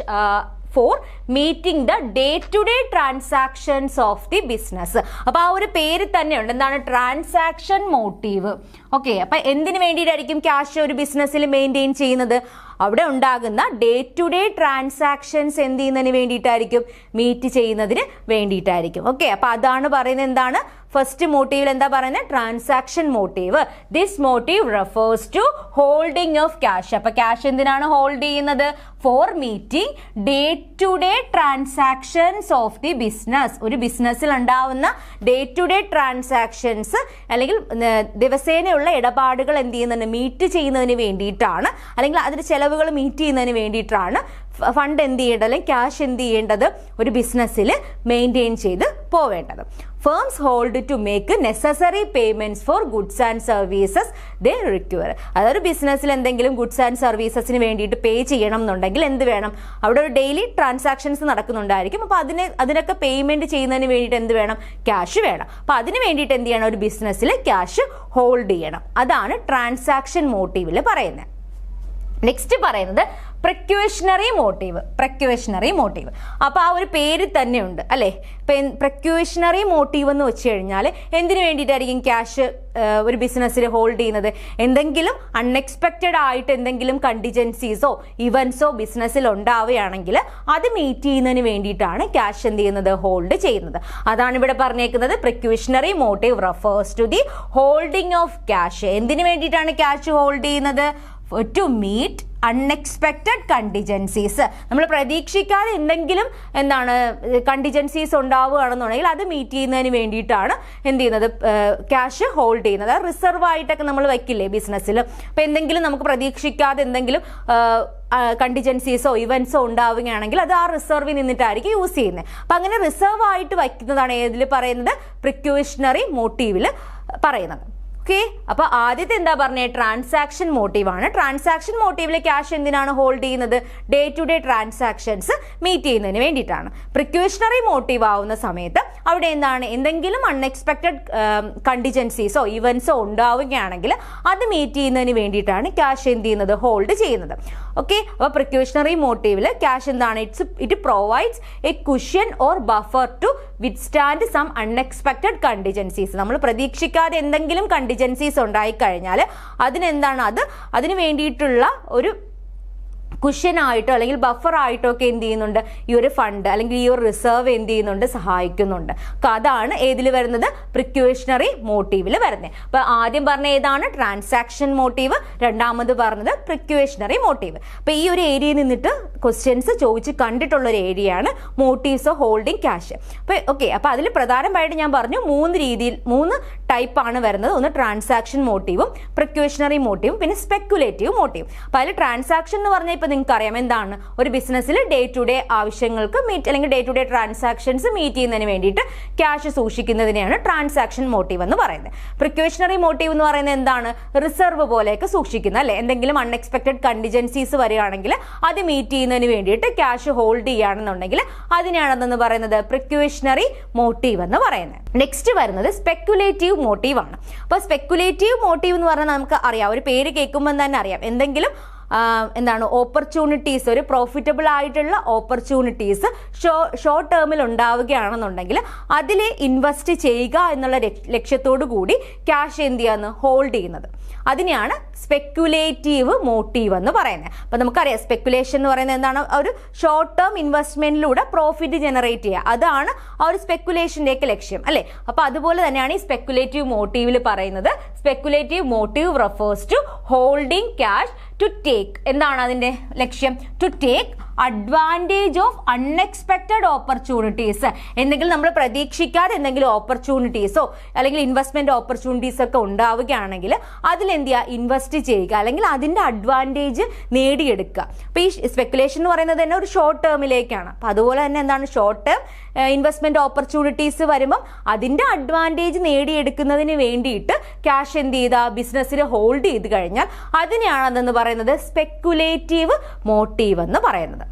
for meeting the day-to-day transactions of the business. അപ്പോൾ ആ ഒരു പേര് തന്നെയുണ്ട്, എന്താണ്, ട്രാൻസാക്ഷൻ മോട്ടീവ്. ഓക്കെ, അപ്പം എന്തിനു വേണ്ടിയിട്ടായിരിക്കും ക്യാഷ് ഒരു ബിസിനസ്സിൽ മെയിൻറ്റെയിൻ ചെയ്യുന്നത്, അവിടെ ഉണ്ടാകുന്ന ഡേ ടു ഡേ ട്രാൻസാക്ഷൻസ് എന്ത് ചെയ്യുന്നതിന് വേണ്ടിയിട്ടായിരിക്കും, മീറ്റ് ചെയ്യുന്നതിന് വേണ്ടിയിട്ടായിരിക്കും. ഓക്കെ, അപ്പോൾ അതാണ് പറയുന്നത്. എന്താണ്, ഫസ്റ്റ് മോട്ടീവിൽ എന്താ പറയുന്നത്, transaction motive. This motive refers to holding of cash. അപ്പോൾ ക്യാഷ് എന്തിനാണ് ഹോൾഡ് ചെയ്യുന്നത്, for meeting day to day transactions of the business. ഒരു ബിസിനസ്സിൽ ഉണ്ടാവുന്ന ഡേ ടു ഡേ ട്രാൻസാക്ഷൻസ് അല്ലെങ്കിൽ ദിവസേനയുള്ള ഇടപാടുകൾ എന്ത് ചെയ്യുന്നതിന്, മീറ്റ് ചെയ്യുന്നതിന് വേണ്ടിയിട്ടാണ്, അല്ലെങ്കിൽ അതിന്റെ ചെലവുകൾ മീറ്റ് ചെയ്യുന്നതിന് വേണ്ടിയിട്ടാണ് ഫണ്ട് എന്ത് ചെയ്യേണ്ടത്, അല്ലെങ്കിൽ ക്യാഷ് എന്ത് ചെയ്യേണ്ടത്, ഒരു ബിസിനസ്സിൽ മെയിൻറ്റെയിൻ ചെയ്ത് പോവേണ്ടത്. Firms hold to make necessary payments for goods and services they require. അതൊരു ബിസിനസ്സിൽ എന്തെങ്കിലും ഗുഡ്സ് ആൻഡ് സർവീസസിന് വേണ്ടിയിട്ട് പേ ചെയ്യണം എന്നുണ്ടെങ്കിൽ എന്ത് വേണം, അവിടെ ഒരു ഡെയിലി ട്രാൻസാക്ഷൻസ് നടക്കുന്നുണ്ടായിരിക്കും. അപ്പോൾ അതിനൊക്കെ പേയ്മെന്റ് ചെയ്യുന്നതിന് വേണ്ടിയിട്ട് എന്ത് വേണം, ക്യാഷ് വേണം. അപ്പോൾ അതിന് വേണ്ടിയിട്ട് എന്ത് ചെയ്യണം, ഒരു ബിസിനസ്സിൽ ക്യാഷ് ഹോൾഡ് ചെയ്യണം. അതാണ് ട്രാൻസാക്ഷൻ മോട്ടീവിൽ പറയുന്നത്. നെക്സ്റ്റ് പറയുന്നത് പ്രക്യൂഷണറി മോട്ടീവ്. പ്രക്യൂഷണറി മോട്ടീവ് അപ്പോൾ ആ ഒരു പേര് തന്നെയുണ്ട് അല്ലേ. ഇപ്പം പ്രക്യൂഷണറി മോട്ടീവ് എന്ന് വെച്ച് കഴിഞ്ഞാൽ എന്തിനു വേണ്ടിയിട്ടായിരിക്കും ക്യാഷ് ഒരു ബിസിനസ്സിൽ ഹോൾഡ് ചെയ്യുന്നത്, എന്തെങ്കിലും അൺഎക്സ്പെക്റ്റഡ് ആയിട്ട് എന്തെങ്കിലും കണ്ടിജൻസീസോ ഇവൻസോ ബിസിനസ്സിൽ ഉണ്ടാവുകയാണെങ്കിൽ അത് മീറ്റ് ചെയ്യുന്നതിന് വേണ്ടിയിട്ടാണ് ക്യാഷ് എന്ത് ചെയ്യുന്നത്, ഹോൾഡ് ചെയ്യുന്നത്. അതാണ് ഇവിടെ പറഞ്ഞേക്കുന്നത്. Precautionary motive refers to the holding of cash. എന്തിനു വേണ്ടിയിട്ടാണ് ക്യാഷ് ഹോൾഡ് ചെയ്യുന്നത്, to meet അൺഎക്സ്പെക്റ്റഡ് കണ്ടിജൻസീസ്. നമ്മൾ പ്രതീക്ഷിക്കാതെ എന്തെങ്കിലും എന്താണ് കണ്ടിജൻസീസ് ഉണ്ടാവുകയാണെന്നുണ്ടെങ്കിൽ അത് മീറ്റ് ചെയ്യുന്നതിന് വേണ്ടിയിട്ടാണ് എന്ത് ചെയ്യുന്നത്, ക്യാഷ് ഹോൾഡ് ചെയ്യുന്നത്. റിസർവ് ആയിട്ടൊക്കെ നമ്മൾ വയ്ക്കില്ലേ ബിസിനസ്സിൽ. അപ്പം എന്തെങ്കിലും നമുക്ക് പ്രതീക്ഷിക്കാതെ എന്തെങ്കിലും കണ്ടിജൻസീസോ ഇവന്റ്സോ ഉണ്ടാവുകയാണെങ്കിൽ അത് ആ റിസർവിൽ നിന്നിട്ടായിരിക്കും യൂസ് ചെയ്യുന്നത്. അപ്പം അങ്ങനെ റിസർവ് ആയിട്ട് വയ്ക്കുന്നതാണ് ഏതിൽ പറയുന്നത്, പ്രിക്യൂഷണറി മോട്ടീവിൽ പറയുന്നത്. ഓക്കെ, അപ്പൊ ആദ്യത്തെ എന്താ പറഞ്ഞത്, ട്രാൻസാക്ഷൻ മോട്ടീവ് ആണ്. ട്രാൻസാക്ഷൻ മോട്ടീവിൽ ക്യാഷ് എന്തിനാണ് ഹോൾഡ് ചെയ്യുന്നത്, day to day transactions meet ചെയ്യുന്നതിന് വേണ്ടിയിട്ടാണ്. പ്രിക്യൂഷണറി മോട്ടീവ് ആവുന്ന സമയത്ത് അവിടെ എന്താണ്, എന്തെങ്കിലും അൺഎക്സ്പെക്റ്റഡ് കണ്ടിജൻസീസോ ഇവന്റ്സോ ഉണ്ടാവുകയാണെങ്കിൽ അത് മീറ്റ് ചെയ്യുന്നതിന് വേണ്ടിയിട്ടാണ് ക്യാഷ് എന്ത് ചെയ്യുന്നത്, ഹോൾഡ് ചെയ്യുന്നത്. ഓക്കെ, അപ്പോൾ പ്രിക്യൂഷണറി മോട്ടീവിൽ ക്യാഷ് എന്താണ്, it provides a cushion or buffer to withstand some unexpected contingencies. നമ്മൾ പ്രതീക്ഷിക്കാതെ എന്തെങ്കിലും കണ്ടിജൻസീസ് ഉണ്ടായിക്കഴിഞ്ഞാൽ അതിനെന്താണ്, അതിന് വേണ്ടിയിട്ടുള്ള ഒരു കുഷ്യനായിട്ടോ അല്ലെങ്കിൽ ബഫറായിട്ടോ ഒക്കെ എന്ത് ചെയ്യുന്നുണ്ട്, ഈ ഒരു ഫണ്ട് അല്ലെങ്കിൽ ഈ ഒരു റിസർവ് എന്ത് ചെയ്യുന്നുണ്ട്, സഹായിക്കുന്നുണ്ട്. അതാണ് ഏതിൽ വരുന്നത്, പ്രിക്യൂഷണറി മോട്ടീവിൽ വരുന്നത്. അപ്പൊ ആദ്യം പറഞ്ഞ ഏതാണ്, ട്രാൻസാക്ഷൻ മോട്ടീവ്, രണ്ടാമത് പറഞ്ഞത് പ്രിക്യൂഷണറി മോട്ടീവ്. അപ്പൊ ഈ ഒരു ഏരിയയിൽ നിന്നിട്ട് ക്വസ്റ്റ്യൻസ് ചോദിച്ച് കണ്ടിട്ടുള്ള ഒരു ഏരിയയാണ് മോട്ടീവ്സ് ഓഫ് ഹോൾഡിംഗ് ക്യാഷ്. അപ്പൊ ഓക്കെ, അപ്പൊ അതിൽ പ്രധാനമായിട്ട് ഞാൻ പറഞ്ഞു മൂന്ന് ടൈപ്പാണ് വരുന്നത്. ഒന്ന് ട്രാൻസാക്ഷൻ മോട്ടീവും പ്രിക്യൂഷണറി മോട്ടീവും പിന്നെ സ്പെക്കുലേറ്റീവ് മോട്ടീവ്. അപ്പൊ അതിൽ ട്രാൻസാക്ഷൻ എന്ന് പറഞ്ഞാൽ ഇപ്പൊ നിങ്ങൾക്ക് അറിയാം എന്താണ്, ഒരു ബിസിനസ്സിൽ ഡേ ടു ഡേ ആവശ്യങ്ങൾക്ക് മീറ്റ് അല്ലെങ്കിൽ day to day transactions meet ചെയ്യുന്നതിന് വേണ്ടിയിട്ട് ക്യാഷ് സൂക്ഷിക്കുന്നതിനെയാണ് ട്രാൻസാക്ഷൻ മോട്ടീവ് എന്ന് പറയുന്നത്. പ്രിക്യൂഷണറി മോട്ടീവ് എന്ന് പറയുന്നത് എന്താണ്, റിസർവ് പോലെയൊക്കെ സൂക്ഷിക്കുന്ന അല്ലെ, എന്തെങ്കിലും അൺഎക്സ്പെക്റ്റഡ് കണ്ടിജൻസീസ് വരികയാണെങ്കിൽ അത് മീറ്റ് ചെയ്യുന്നതിന് വേണ്ടിയിട്ട് ക്യാഷ് ഹോൾഡ് ചെയ്യുകയാണെന്നുണ്ടെങ്കിൽ അതിനെയാണെന്ന് പറയുന്നത് പ്രിക്യൂഷണറി മോട്ടീവ് എന്ന് പറയുന്നത്. നെക്സ്റ്റ് വരുന്നത് സ്പെക്കുലേറ്റീവ് മോട്ടീവ് ആണ്. അപ്പോൾ സ്പെക്കുലേറ്റീവ് മോട്ടീവ് എന്ന് പറഞ്ഞാൽ നമുക്ക് അറിയാം, ഒരു പേര് കേൾക്കുമ്പോൾ തന്നെ അറിയാം, എന്തെങ്കിലും എന്താണ് ഓപ്പർച്യൂണിറ്റീസ്, ഒരു പ്രോഫിറ്റബിൾ ആയിട്ടുള്ള ഓപ്പർച്യൂണിറ്റീസ് ഷോർട്ട് ടേമിൽ ഉണ്ടാവുകയാണെന്നുണ്ടെങ്കിൽ അതിൽ ഇൻവെസ്റ്റ് ചെയ്യുക എന്നുള്ള ലക്ഷ്യത്തോടു കൂടി ക്യാഷ് എന്ത് ചെയ്യാന്ന് ഹോൾഡ് ചെയ്യുന്നത്, അതിനെയാണ് സ്പെക്കുലേറ്റീവ് മോട്ടീവ് എന്ന് പറയുന്നത്. അപ്പം നമുക്കറിയാം സ്പെക്കുലേഷൻ എന്ന് പറയുന്നത് എന്താണ്, ഒരു ഷോർട്ട് ടേം ഇൻവെസ്റ്റ്മെന്റിലൂടെ പ്രോഫിറ്റ് ജനറേറ്റ് ചെയ്യുക, അതാണ് ആ ഒരു സ്പെക്കുലേഷൻ്റെയൊക്കെ ലക്ഷ്യം അല്ലേ. അപ്പം അതുപോലെ തന്നെയാണ് ഈ സ്പെക്കുലേറ്റീവ് മോട്ടീവിൽ പറയുന്നത്. Speculative motive refers to holding cash to take, എന്താണ് അതിന്റെ ലക്ഷ്യം, to take advantage of unexpected opportunities. എന്തെങ്കിലും നമ്മൾ പ്രതീക്ഷിക്കാതെ എന്തെങ്കിലും ഓപ്പർച്യൂണിറ്റീസോ അല്ലെങ്കിൽ ഇൻവെസ്റ്റ്മെന്റ് ഓപ്പർച്യൂണിറ്റീസ് ഒക്കെ ഉണ്ടാവുകയാണെങ്കിൽ അതിലെന്ത് ചെയ്യുക, ഇൻവെസ്റ്റ് ചെയ്യുക അല്ലെങ്കിൽ അതിന്റെ അഡ്വാൻറ്റേജ് നേടിയെടുക്കുക. അപ്പൊ ഈ സ്പെക്കുലേഷൻ എന്ന് പറയുന്നത് തന്നെ ഒരു ഷോർട്ട് ടേമിലേക്കാണ്. അപ്പൊ അതുപോലെ തന്നെ എന്താണ്, ഷോർട്ട് ടേം ഇൻവെസ്റ്റ്മെന്റ് ഓപ്പർച്യൂണിറ്റീസ് വരുമ്പം അതിന്റെ അഡ്വാൻറ്റേജ് നേടിയെടുക്കുന്നതിന് വേണ്ടിയിട്ട് ക്യാഷ് എന്ത് ചെയ്ത ബിസിനസ്സിൽ ഹോൾഡ് ചെയ്ത് കഴിഞ്ഞാൽ അതിനെയാണ് അതെന്ന് പറയുന്നത് സ്പെക്കുലേറ്റീവ് മോട്ടീവ് എന്ന് പറയുന്നത്.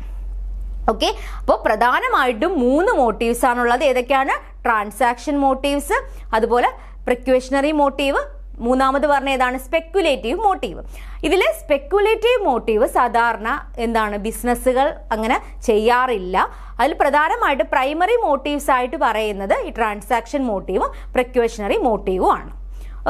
ഓക്കെ, അപ്പോൾ പ്രധാനമായിട്ടും 3 മോട്ടീവ്സ് ആണുള്ളത്. ഏതൊക്കെയാണ്, ട്രാൻസാക്ഷൻ മോട്ടീവ്സ്, അതുപോലെ പ്രിക്യൂഷണറി മോട്ടീവ്, മൂന്നാമത് പറഞ്ഞ ഏതാണ്, സ്പെക്കുലേറ്റീവ് മോട്ടീവ്. ഇതിൽ സ്പെക്കുലേറ്റീവ് മോട്ടീവ് സാധാരണ എന്താണ് ബിസിനസ്സുകൾ അങ്ങനെ ചെയ്യാറില്ല. അതിൽ പ്രധാനമായിട്ട് പ്രൈമറി മോട്ടീവ്സ് ആയിട്ട് പറയുന്നത് ഈ ട്രാൻസാക്ഷൻ മോട്ടീവും പ്രിക്യൂഷണറി മോട്ടീവും ആണ്.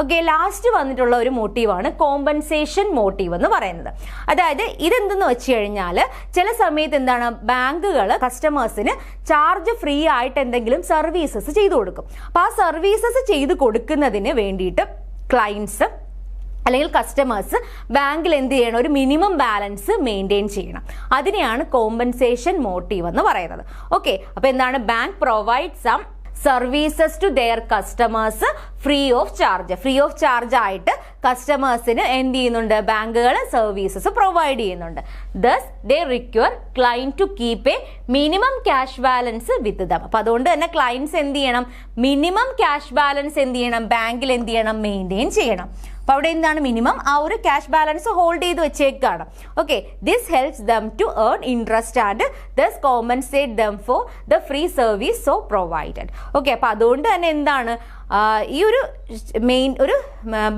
ഓക്കെ, ലാസ്റ്റ് വന്നിട്ടുള്ള ഒരു മോട്ടീവാണ് കോമ്പൻസേഷൻ മോട്ടീവ് എന്ന് പറയുന്നത്. അതായത് ഇതെന്തെന്ന് വെച്ച് കഴിഞ്ഞാൽ ചില സമയത്ത് എന്താണ്, ബാങ്കുകൾ കസ്റ്റമേഴ്സിന് ചാർജ് ഫ്രീ ആയിട്ട് എന്തെങ്കിലും സർവീസസ് ചെയ്തു കൊടുക്കും. അപ്പോൾ ആ സർവീസസ് ചെയ്ത് കൊടുക്കുന്നതിന് വേണ്ടിയിട്ട് ക്ലയൻസ് അല്ലെങ്കിൽ കസ്റ്റമേഴ്സ് ബാങ്കിൽ എന്ത് ചെയ്യണം, ഒരു മിനിമം ബാലൻസ് മെയിൻറ്റെയിൻ ചെയ്യണം. അതിനെയാണ് കോമ്പൻസേഷൻ മോട്ടീവ് എന്ന് പറയുന്നത്. ഓക്കെ, അപ്പോൾ എന്താണ്, bank provide some services to their customers free of charge ആയിട്ട് കസ്റ്റമേഴ്സിന് എന്ത് ചെയ്യുന്നുണ്ട്, ബാങ്കുകൾ സർവീസസ് പ്രൊവൈഡ് ചെയ്യുന്നുണ്ട്. Thus they require client to keep a minimum cash balance with them. അപ്പൊ അതുകൊണ്ട് തന്നെ ക്ലയൻസ് എന്ത് ചെയ്യണം, മിനിമം ക്യാഷ് ബാലൻസ് എന്ത് ചെയ്യണം, ബാങ്കിൽ എന്ത് ചെയ്യണം, മെയിൻറ്റെയിൻ ചെയ്യണം. അപ്പൊ അവിടെ എന്താണ്, മിനിമം ആ ഒരു ക്യാഷ് ബാലൻസ് ഹോൾഡ് ചെയ്ത് വെച്ചേക്കാണ്. Okay, this helps them to earn interest and thus compensate them for the free service so provided. Okay, അപ്പൊ അതുകൊണ്ട് തന്നെ എന്താണ്, ഈ ഒരു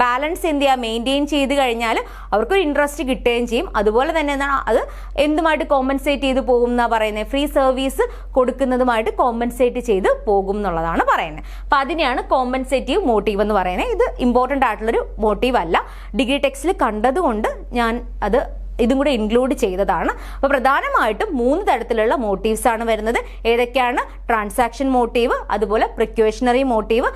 ബാലൻസ് എന്ത് ചെയ്യുക, മെയിൻറ്റെയിൻ ചെയ്ത് കഴിഞ്ഞാൽ അവർക്കൊരു ഇൻട്രസ്റ്റ് കിട്ടുകയും ചെയ്യും. അതുപോലെ തന്നെ എന്താണ്, അത് എന്തുമായിട്ട് കോമ്പൻസേറ്റ് ചെയ്ത് പോകും എന്നാണ് പറയുന്നത്, ഫ്രീ സർവീസ് കൊടുക്കുന്നതുമായിട്ട് കോമ്പൻസേറ്റ് ചെയ്ത് പോകും എന്നുള്ളതാണ് പറയുന്നത്. അപ്പം അതിനെയാണ് കോമ്പൻസേറ്റീവ് മോട്ടീവ് എന്ന് പറയുന്നത്. ഇത് ഇമ്പോർട്ടൻ്റ് ആയിട്ടുള്ളൊരു മോട്ടീവ് അല്ല, ഡിഗ്രി ടെക്സ്റ്റിൽ കണ്ടതുകൊണ്ട് ഞാൻ അത് ഇതും കൂടെ ഇൻക്ലൂഡ് ചെയ്തതാണ്. അപ്പോൾ പ്രധാനമായിട്ടും 3 തരത്തിലുള്ള മോട്ടീവ്സ് ആണ് വരുന്നത്. ഏതൊക്കെയാണ്? ട്രാൻസാക്ഷൻ മോട്ടീവ്, അതുപോലെ പ്രിക്വേഷണറി മോട്ടീവ്,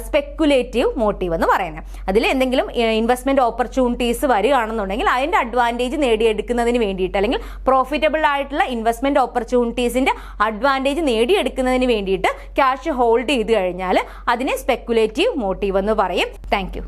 സ്പെക്കുലേറ്റീവ് മോട്ടീവ് എന്ന് പറയുന്നത്. അതിൽ എന്തെങ്കിലും ഇൻവെസ്റ്റ്മെന്റ് ഓപ്പർച്യൂണിറ്റീസ് വരികയാണെന്നുണ്ടെങ്കിൽ അതിന്റെ അഡ്വാൻറ്റേജ് നേടിയെടുക്കുന്നതിന് വേണ്ടിയിട്ട്, അല്ലെങ്കിൽ പ്രോഫിറ്റബിൾ ആയിട്ടുള്ള ഇൻവെസ്റ്റ്മെന്റ് ഓപ്പർച്യൂണിറ്റീസിന്റെ അഡ്വാൻറ്റേജ് നേടിയെടുക്കുന്നതിന് വേണ്ടിയിട്ട് ക്യാഷ് ഹോൾഡ് ചെയ്ത് കഴിഞ്ഞാൽ അതിനെ സ്പെക്കുലേറ്റീവ് മോട്ടീവ് എന്ന് പറയും. താങ്ക്